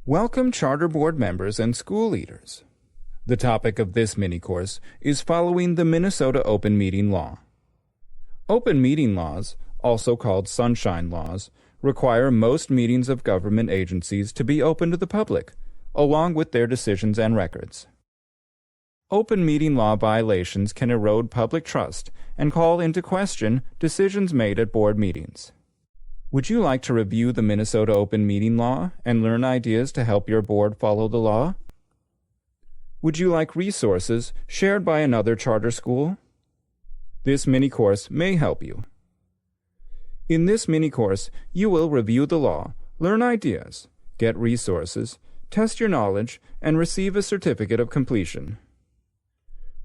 Welcome Charter Board members and school leaders. The topic of this mini-course is following the Minnesota Open Meeting Law. Open meeting laws, also called sunshine laws, require most meetings of government agencies to be open to the public, along with their decisions and records. Open meeting law violations can erode public trust and call into question decisions made at board meetings. Would you like to review the Minnesota Open Meeting Law and learn ideas to help your board follow the law? Would you like resources shared by another charter school? This mini-course may help you. In this mini-course, you will review the law, learn ideas, get resources, test your knowledge, and receive a certificate of completion.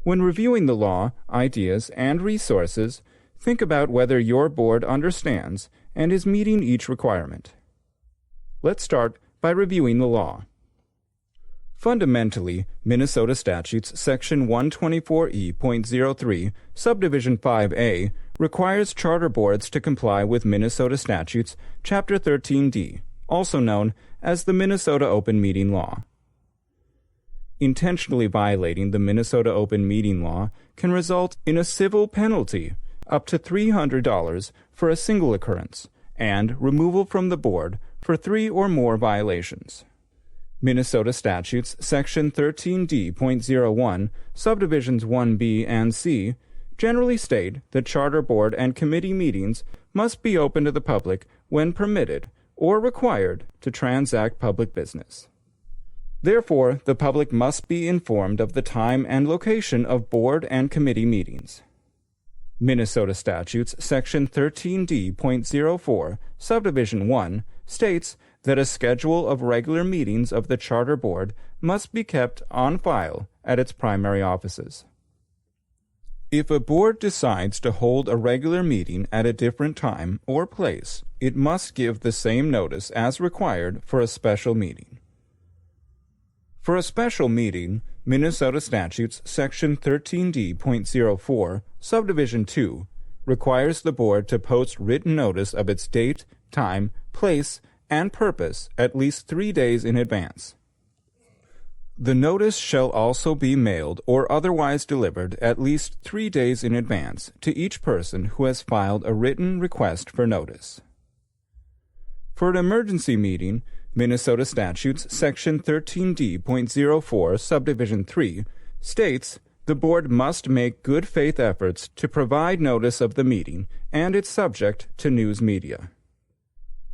When reviewing the law, ideas, and resources, think about whether your board understands and is meeting each requirement. Let's start by reviewing the law. Fundamentally, Minnesota Statutes Section 124E.03, Subdivision 5A, requires charter boards to comply with Minnesota Statutes Chapter 13D, also known as the Minnesota Open Meeting Law. Intentionally violating the Minnesota Open Meeting Law can result in a civil penalty up to $300 for a single occurrence, and removal from the board for 3 or more violations. Minnesota Statutes Section 13D.01, Subdivisions 1B and C, generally state that charter board and committee meetings must be open to the public when permitted or required to transact public business. Therefore, the public must be informed of the time and location of board and committee meetings. Minnesota Statutes Section 13D.04, Subdivision 1, states that a schedule of regular meetings of the Charter Board must be kept on file at its primary offices. If a board decides to hold a regular meeting at a different time or place, it must give the same notice as required for a special meeting. For a special meeting, Minnesota Statutes Section 13D.04, Subdivision 2, requires the board to post written notice of its date, time, place, and purpose at least 3 days in advance. The notice shall also be mailed or otherwise delivered at least 3 days in advance to each person who has filed a written request for notice. For an emergency meeting, Minnesota Statutes Section 13D.04, Subdivision 3, states the board must make good faith efforts to provide notice of the meeting and it's subject to news media.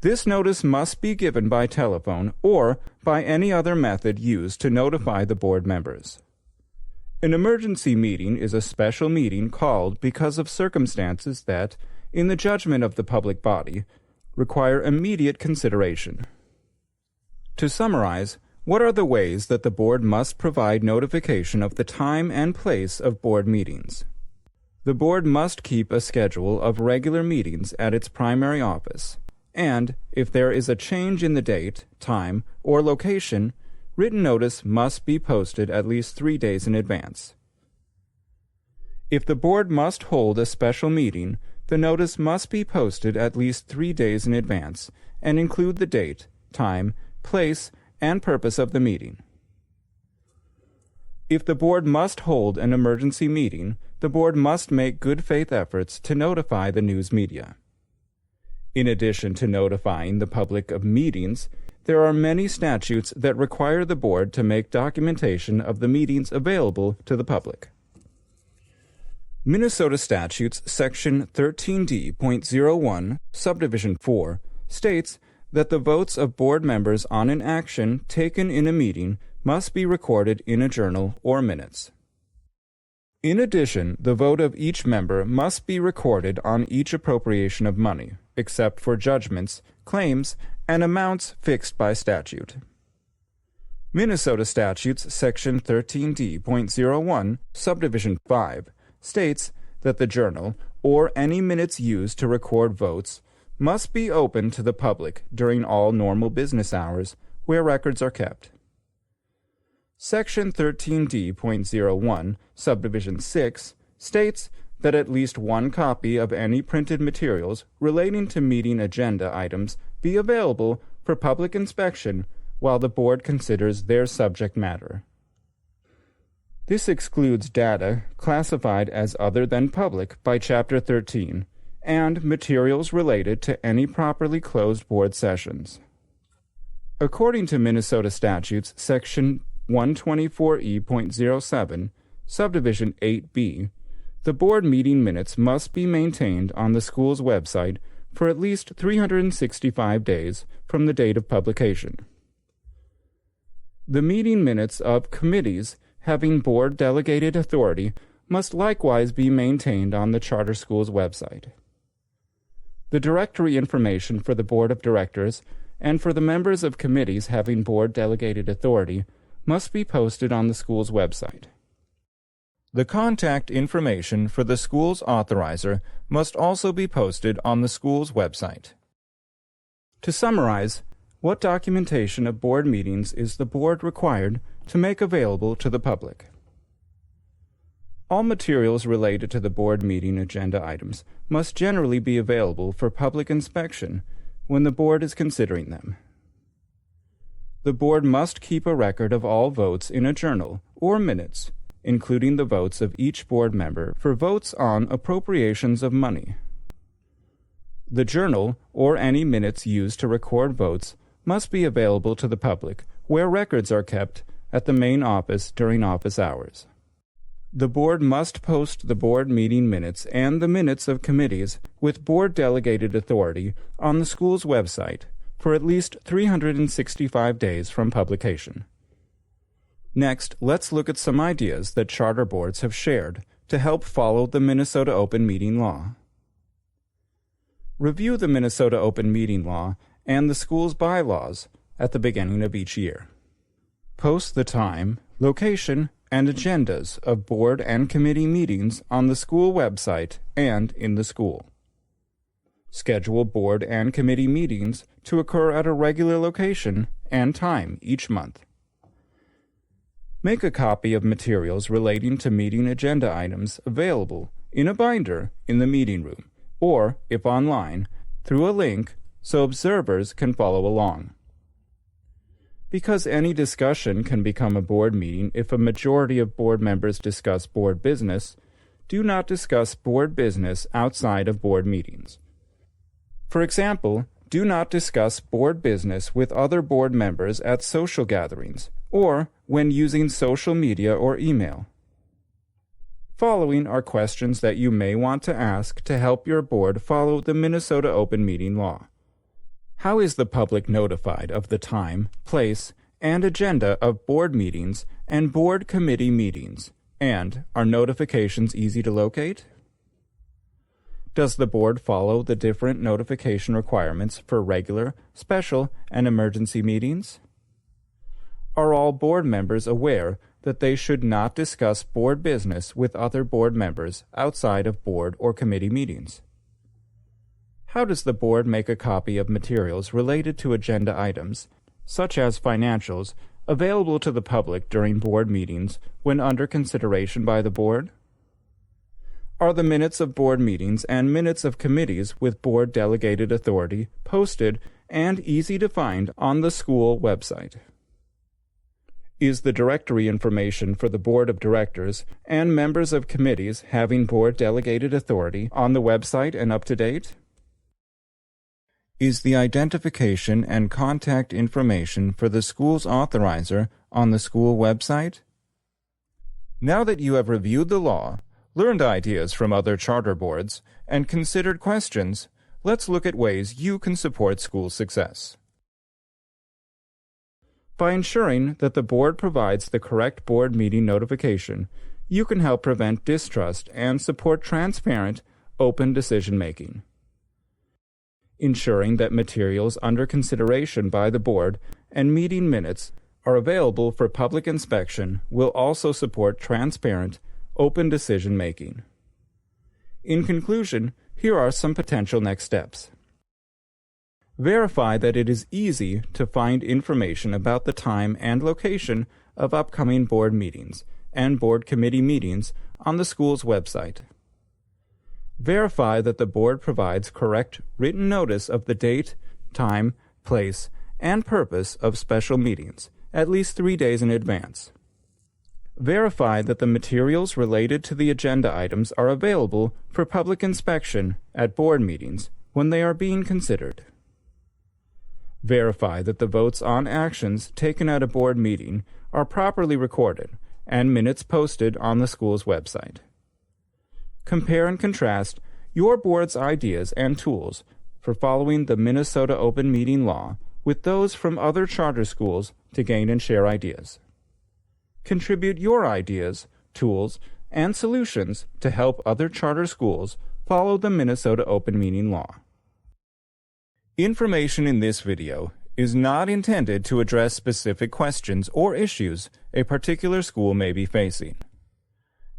This notice must be given by telephone or by any other method used to notify the board members. An emergency meeting is a special meeting called because of circumstances that, in the judgment of the public body, require immediate consideration. To summarize, what are the ways that the board must provide notification of the time and place of board meetings? The board must keep a schedule of regular meetings at its primary office, and if there is a change in the date, time, or location, written notice must be posted at least 3 days in advance. If the board must hold a special meeting, the notice must be posted at least 3 days in advance and include the date, time, place, and purpose of the meeting. If the board must hold an emergency meeting, the board must make good faith efforts to notify the news media. In addition to notifying the public of meetings, there are many statutes that require the board to make documentation of the meetings available to the public. Minnesota Statutes Section 13D.01, Subdivision 4, states that the votes of board members on an action taken in a meeting must be recorded in a journal or minutes. In addition, the vote of each member must be recorded on each appropriation of money, except for judgments, claims, and amounts fixed by statute. Minnesota Statutes Section 13D.01, Subdivision 5, states that the journal, or any minutes used to record votes, must be open to the public during all normal business hours where records are kept. Section 13D.01, Subdivision 6, states that at least one copy of any printed materials relating to meeting agenda items be available for public inspection while the board considers their subject matter. This excludes data classified as other than public by Chapter 13 and materials related to any properly closed board sessions. According to Minnesota Statutes, Section 124E.07, Subdivision 8B, the board meeting minutes must be maintained on the school's website for at least 365 days from the date of publication. The meeting minutes of committees having board delegated authority must likewise be maintained on the charter school's website. The directory information for the board of directors and for the members of committees having board delegated authority must be posted on the school's website. The contact information for the school's authorizer must also be posted on the school's website. To summarize, what documentation of board meetings is the board required to make available to the public? All materials related to the board meeting agenda items must generally be available for public inspection when the board is considering them. The board must keep a record of all votes in a journal or minutes, including the votes of each board member for votes on appropriations of money. The journal or any minutes used to record votes must be available to the public where records are kept at the main office during office hours. The board must post the board meeting minutes and the minutes of committees with board delegated authority on the school's website for at least 365 days from publication. Next, let's look at some ideas that charter boards have shared to help follow the Minnesota Open Meeting Law. Review the Minnesota Open Meeting Law and the school's bylaws at the beginning of each year. Post the time, location, and agendas of board and committee meetings on the school website and in the school. Schedule board and committee meetings to occur at a regular location and time each month. Make a copy of materials relating to meeting agenda items available in a binder in the meeting room, or, if online, through a link so observers can follow along. Because any discussion can become a board meeting if a majority of board members discuss board business, do not discuss board business outside of board meetings. For example, do not discuss board business with other board members at social gatherings or when using social media or email. Following are questions that you may want to ask to help your board follow the Minnesota Open Meeting Law. How is the public notified of the time, place, and agenda of board meetings and board committee meetings? And are notifications easy to locate? Does the board follow the different notification requirements for regular, special, and emergency meetings? Are all board members aware that they should not discuss board business with other board members outside of board or committee meetings? How does the board make a copy of materials related to agenda items, such as financials, available to the public during board meetings when under consideration by the board? Are the minutes of board meetings and minutes of committees with board delegated authority posted and easy to find on the school website? Is the directory information for the board of directors and members of committees having board delegated authority on the website and up to date? Is the identification and contact information for the school's authorizer on the school website? Now that you have reviewed the law, learned ideas from other charter boards, and considered questions, let's look at ways you can support school success. By ensuring that the board provides the correct board meeting notification, you can help prevent distrust and support transparent, open decision-making. Ensuring that materials under consideration by the board and meeting minutes are available for public inspection will also support transparent, open decision-making. In conclusion, here are some potential next steps. Verify that it is easy to find information about the time and location of upcoming board meetings and board committee meetings on the school's website. Verify that the board provides correct written notice of the date, time, place, and purpose of special meetings, at least 3 days in advance. Verify that the materials related to the agenda items are available for public inspection at board meetings when they are being considered. Verify that the votes on actions taken at a board meeting are properly recorded and minutes posted on the school's website. Compare and contrast your board's ideas and tools for following the Minnesota Open Meeting Law with those from other charter schools to gain and share ideas. Contribute your ideas, tools, and solutions to help other charter schools follow the Minnesota Open Meeting Law. Information in this video is not intended to address specific questions or issues a particular school may be facing.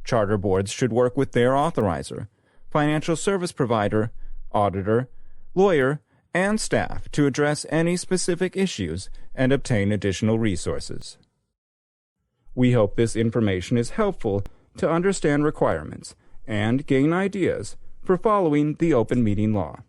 Charter boards should work with their authorizer, financial service provider, auditor, lawyer, and staff to address any specific issues and obtain additional resources. We hope this information is helpful to understand requirements and gain ideas for following the Open Meeting Law.